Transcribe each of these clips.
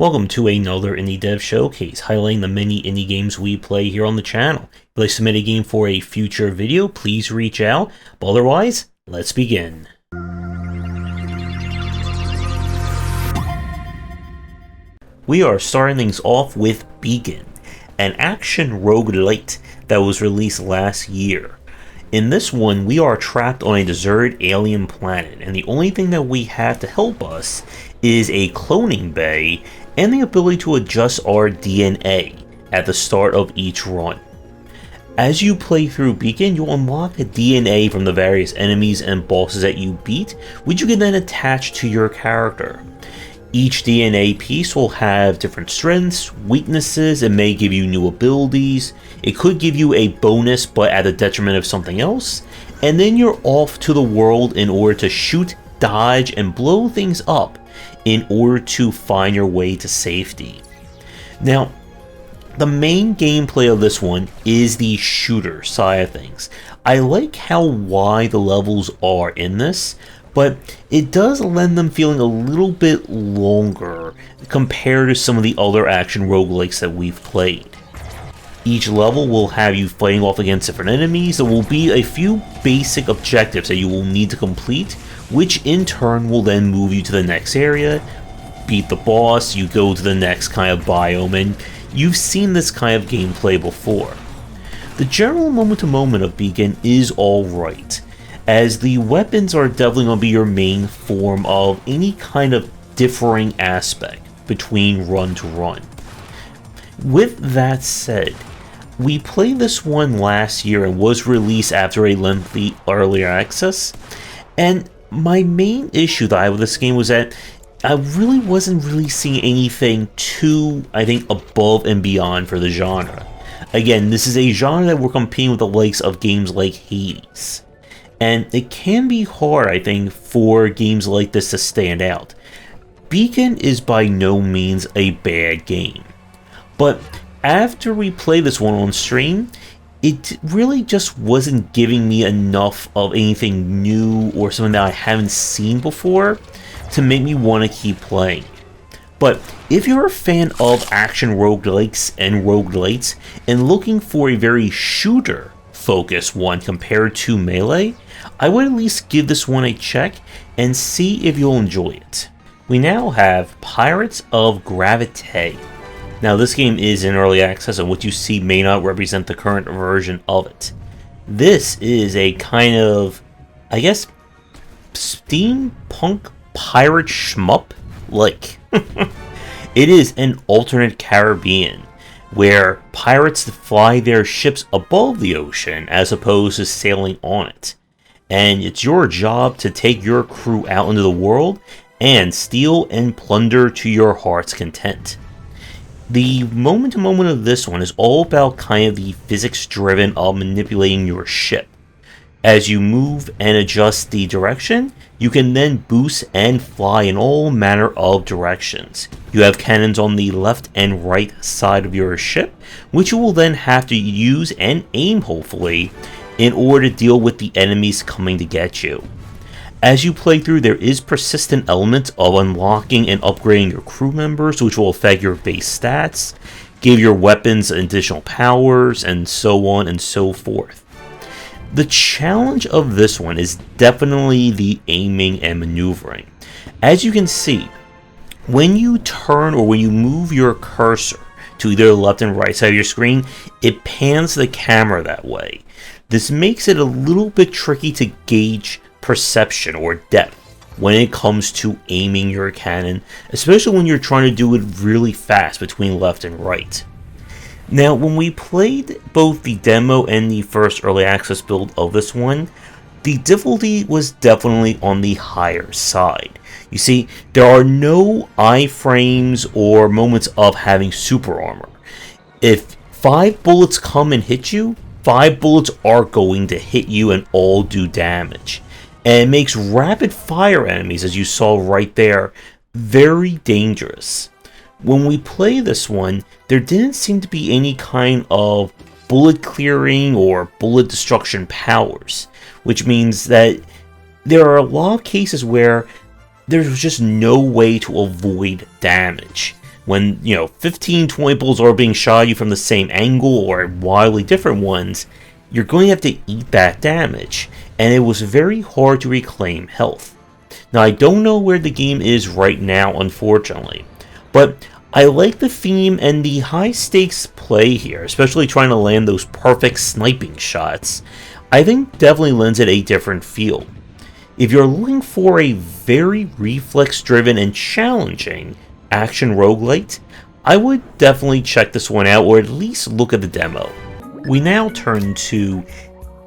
Welcome to another Indie Dev Showcase, highlighting the many indie games we play here on the channel. If you'd like to submit a game for a future video, please reach out. But otherwise, let's begin. We are starting things off with Beacon, an action roguelite that was released last year. In this one, we are trapped on a deserted alien planet, and the only thing that we have to help us is a cloning bay and the ability to adjust our DNA at the start of each run. As you play through Beacon, you'll unlock a DNA from the various enemies and bosses that you beat, which you can then attach to your character. Each DNA piece will have different strengths, weaknesses, it may give you new abilities, it could give you a bonus but at the detriment of something else, and then you're off to the world in order to shoot, dodge, and blow things up in order to find your way to safety. Now, the main gameplay of this one is the shooter side of things. I like how wide the levels are in this, but it does lend them feeling a little bit longer compared to some of the other action roguelikes that we've played. Each level will have you fighting off against different enemies. There will be a few basic objectives that you will need to complete, which in turn will then move you to the next area, beat the boss, you go to the next kind of biome, and you've seen this kind of gameplay before. The general moment-to-moment of Beacon is alright, as the weapons are definitely going to be your main form of any kind of differing aspect between run to run. With that said, we played this one last year and was released after a lengthy early access, and my main issue that I had with this game was that I really wasn't seeing anything too, above and beyond for the genre. Again, this is a genre that we're competing with the likes of games like Hades. And it can be hard, for games like this to stand out. Beacon is by no means a bad game. But after we played this one on stream, it really just wasn't giving me enough of anything new or something that I haven't seen before to make me want to keep playing. But if you're a fan of action roguelikes and roguelites and looking for a very shooter-focused one compared to Melee, I would at least give this one a check and see if you'll enjoy it. We now have Pirates of Gravitae. Now this game is in early access, and what you see may not represent the current version of it. This is a kind of, steampunk pirate shmup? It is an alternate Caribbean, where pirates fly their ships above the ocean as opposed to sailing on it. And it's your job to take your crew out into the world and steal and plunder to your heart's content. The moment-to-moment of this one is all about kind of the physics-driven of manipulating your ship. As you move and adjust the direction, you can then boost and fly in all manner of directions. You have cannons on the left and right side of your ship, which you will then have to use and aim, hopefully, in order to deal with the enemies coming to get you. As you play through, there is persistent elements of unlocking and upgrading your crew members, which will affect your base stats, give your weapons additional powers, and so on and so forth. The challenge of this one is definitely the aiming and maneuvering. As you can see, when you turn or when you move your cursor to either the left and right side of your screen, it pans the camera that way. This makes it a little bit tricky to gauge perception or depth when it comes to aiming your cannon, especially when you're trying to do it really fast between left and right. Now, when we played both the demo and the first early access build of this one, the difficulty was definitely on the higher side. You see, there are no iframes or moments of having super armor. If 5 bullets come and hit you, 5 bullets are going to hit you and all do damage. And it makes rapid fire enemies, as you saw right there, very dangerous. When we play this one, there didn't seem to be any kind of bullet clearing or bullet destruction powers, which means that there are a lot of cases where there's just no way to avoid damage. When, 15, 20 bullets are being shot at you from the same angle or wildly different ones, you're going to have to eat that damage, and it was very hard to reclaim health. Now, I don't know where the game is right now, unfortunately, but I like the theme and the high-stakes play here, especially trying to land those perfect sniping shots. I think definitely lends it a different feel. If you're looking for a very reflex-driven and challenging action roguelite, I would definitely check this one out, or at least look at the demo. We now turn to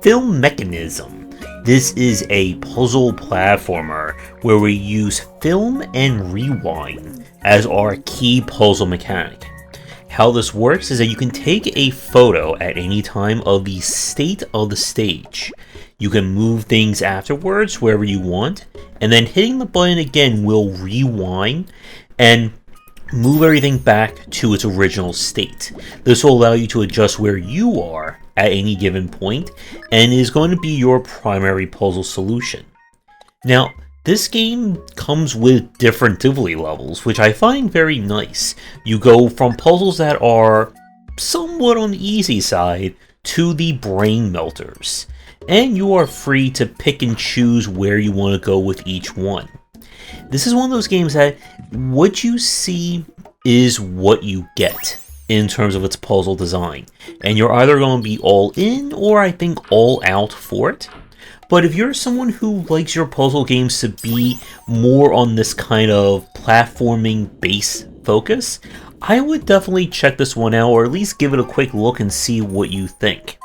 Filmechanism. This is a puzzle platformer where we use film and rewind as our key puzzle mechanic. How this works is that you can take a photo at any time of the state of the stage. You can move things afterwards wherever you want, and then hitting the button again will rewind and move everything back to its original state. This will allow you to adjust where you are at any given point, and is going to be your primary puzzle solution. Now, this game comes with different difficulty levels, which I find very nice. You go from puzzles that are somewhat on the easy side to the brain melters, and you are free to pick and choose where you want to go with each one. This is one of those games that what you see is what you get in terms of its puzzle design, and you're either going to be all in or I think all out for it. But if you're someone who likes your puzzle games to be more on this kind of platforming base focus, I would definitely check this one out, or at least give it a quick look and see what you think.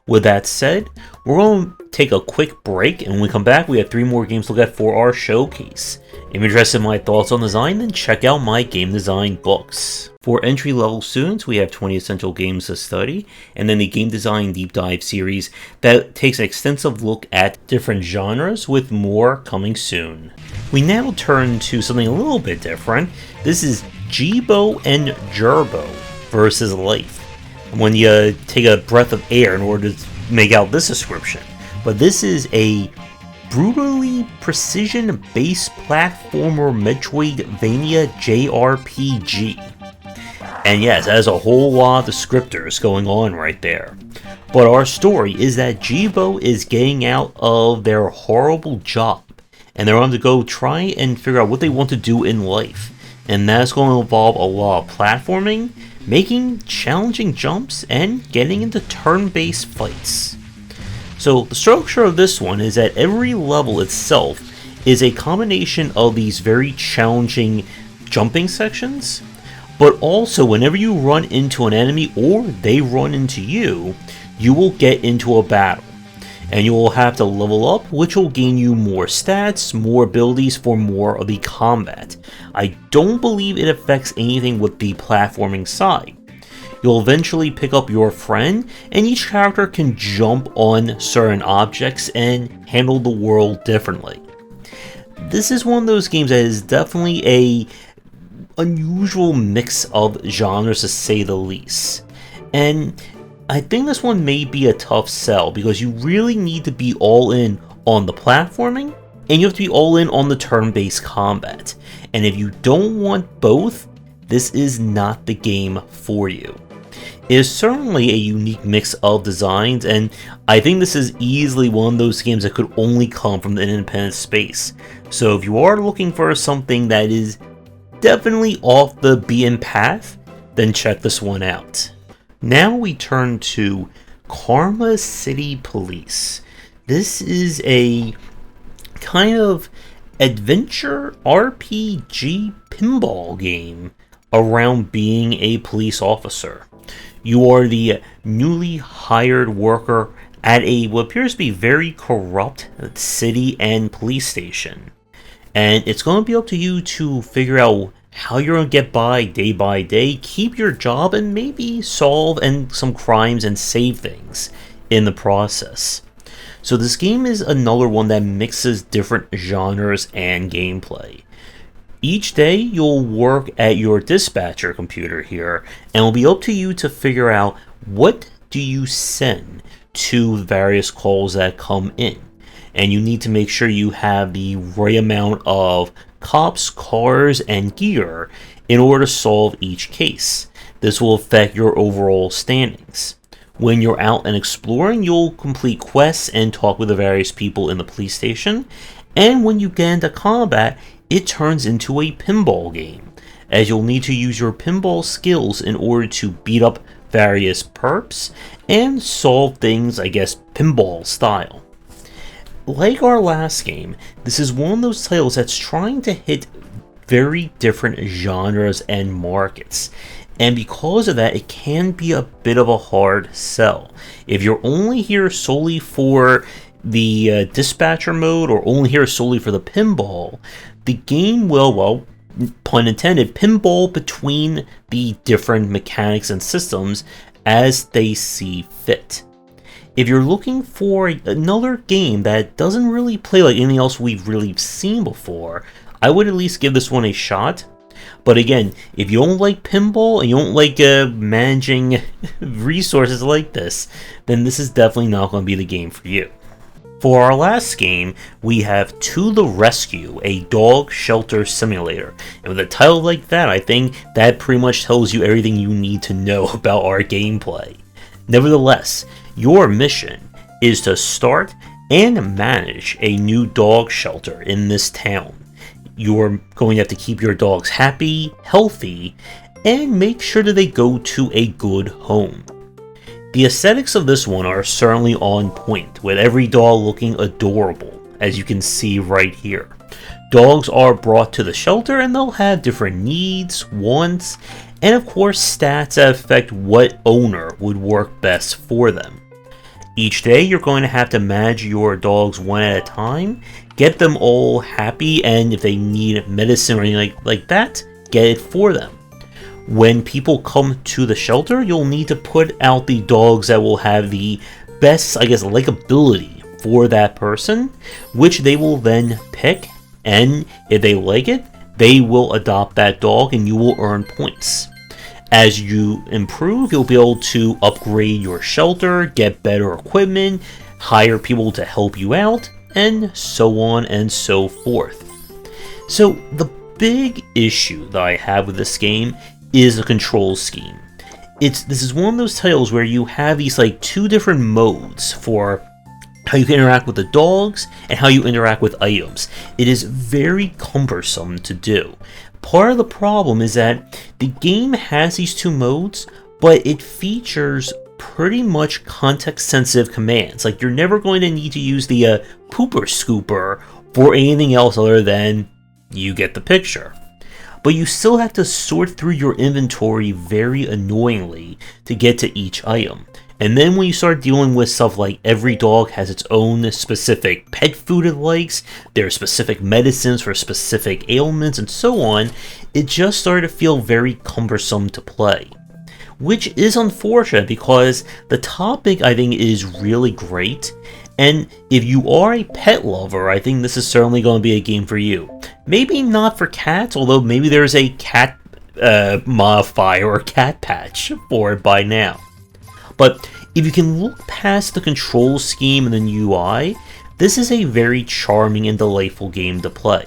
With that said, we're going to take a quick break, and when we come back, we have 3 more games to look at for our showcase. If you're interested in my thoughts on design, then check out my game design books. For entry-level students, we have 20 essential games to study, and then the Game Design Deep Dive series that takes an extensive look at different genres, with more coming soon. We now turn to something a little bit different. This is Jeebo and Jerbo versus Life. When you take a breath of air in order to make out this description. But this is a brutally precision-based platformer Metroidvania JRPG. And yes, that has a whole lot of descriptors going on right there. But our story is that Jeebo is getting out of their horrible job, and they're on to go try and figure out what they want to do in life. And that's going to involve a lot of platforming, making challenging jumps, and getting into turn-based fights. So the structure of this one is that every level itself is a combination of these very challenging jumping sections, but also whenever you run into an enemy or they run into you, you will get into a battle. And you will have to level up, which will gain you more stats, more abilities for more of the combat. I don't believe it affects anything with the platforming side. You'll eventually pick up your friend, and each character can jump on certain objects and handle the world differently. This is one of those games that is definitely a unusual mix of genres, to say the least. And I think this one may be a tough sell, because you really need to be all in on the platforming, and you have to be all in on the turn-based combat. And if you don't want both, this is not the game for you. It is certainly a unique mix of designs, and I think this is easily one of those games that could only come from the independent space. So if you are looking for something that is definitely off the beaten path, then check this one out. Now we turn to Karma City Police. This is a kind of adventure RPG pinball game around being a police officer. You are the newly hired worker at what appears to be very corrupt city and police station. And it's going to be up to you to figure out how you're going to get by day, keep your job, and maybe solve some crimes and save things in the process. So this game is another one that mixes different genres and gameplay. Each day you'll work at your dispatcher computer here, and it'll be up to you to figure out what do you send to various calls that come in. And you need to make sure you have the right amount of cops, cars, and gear in order to solve each case. This will affect your overall standings. When you're out and exploring, you'll complete quests and talk with the various people in the police station, and when you get into combat, it turns into a pinball game, as you'll need to use your pinball skills in order to beat up various perps and solve things, I guess, pinball style. Like our last game, this is one of those titles that's trying to hit very different genres and markets. And because of that, it can be a bit of a hard sell. If you're only here solely for the dispatcher mode, or only here solely for the pinball, the game will, well, pun intended, pinball between the different mechanics and systems as they see fit. If you're looking for another game that doesn't really play like anything else we've really seen before, I would at least give this one a shot. But again, if you don't like pinball and you don't like managing resources like this, then this is definitely not going to be the game for you. For our last game, we have To the Rescue, a dog shelter simulator. And with a title like that, I think that pretty much tells you everything you need to know about our gameplay. Nevertheless, your mission is to start and manage a new dog shelter in this town. You're going to have to keep your dogs happy, healthy, and make sure that they go to a good home. The aesthetics of this one are certainly on point, with every dog looking adorable, as you can see right here. Dogs are brought to the shelter and they'll have different needs, wants, and of course stats that affect what owner would work best for them. Each day you're going to have to manage your dogs one at a time, get them all happy, and if they need medicine or anything like that, get it for them. When people come to the shelter, you'll need to put out the dogs that will have the best, I guess, likability for that person, which they will then pick, and if they like it, they will adopt that dog and you will earn points. As you improve, you'll be able to upgrade your shelter, get better equipment, hire people to help you out, and so on and so forth. So the big issue that I have with this game is the control scheme. This is one of those titles where you have these like two different modes for how you can interact with the dogs and how you interact with items. It is very cumbersome to do. Part of the problem is that the game has these two modes, but it features pretty much context-sensitive commands. Like, you're never going to need to use the pooper scooper for anything else other than you get the picture. But you still have to sort through your inventory very annoyingly to get to each item. And then when you start dealing with stuff like every dog has its own specific pet food it likes, there are specific medicines for specific ailments and so on, it just started to feel very cumbersome to play. Which is unfortunate because the topic, I think, is really great, and if you are a pet lover, I think this is certainly going to be a game for you. Maybe not for cats, although maybe there's a cat modifier or cat patch for it by now. But if you can look past the control scheme and the UI, this is a very charming and delightful game to play.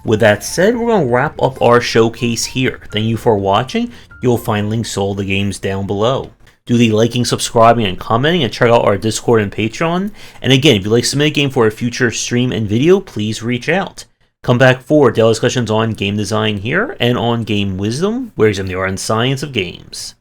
With that said, we're going to wrap up our showcase here. Thank you for watching. You'll find links to all the games down below. Do the liking, subscribing, and commenting, and check out our Discord and Patreon. And again, if you'd like to submit a game for a future stream and video, please reach out. Come back for daily discussions on game design here, and on game wisdom, where you examine the art and science of games.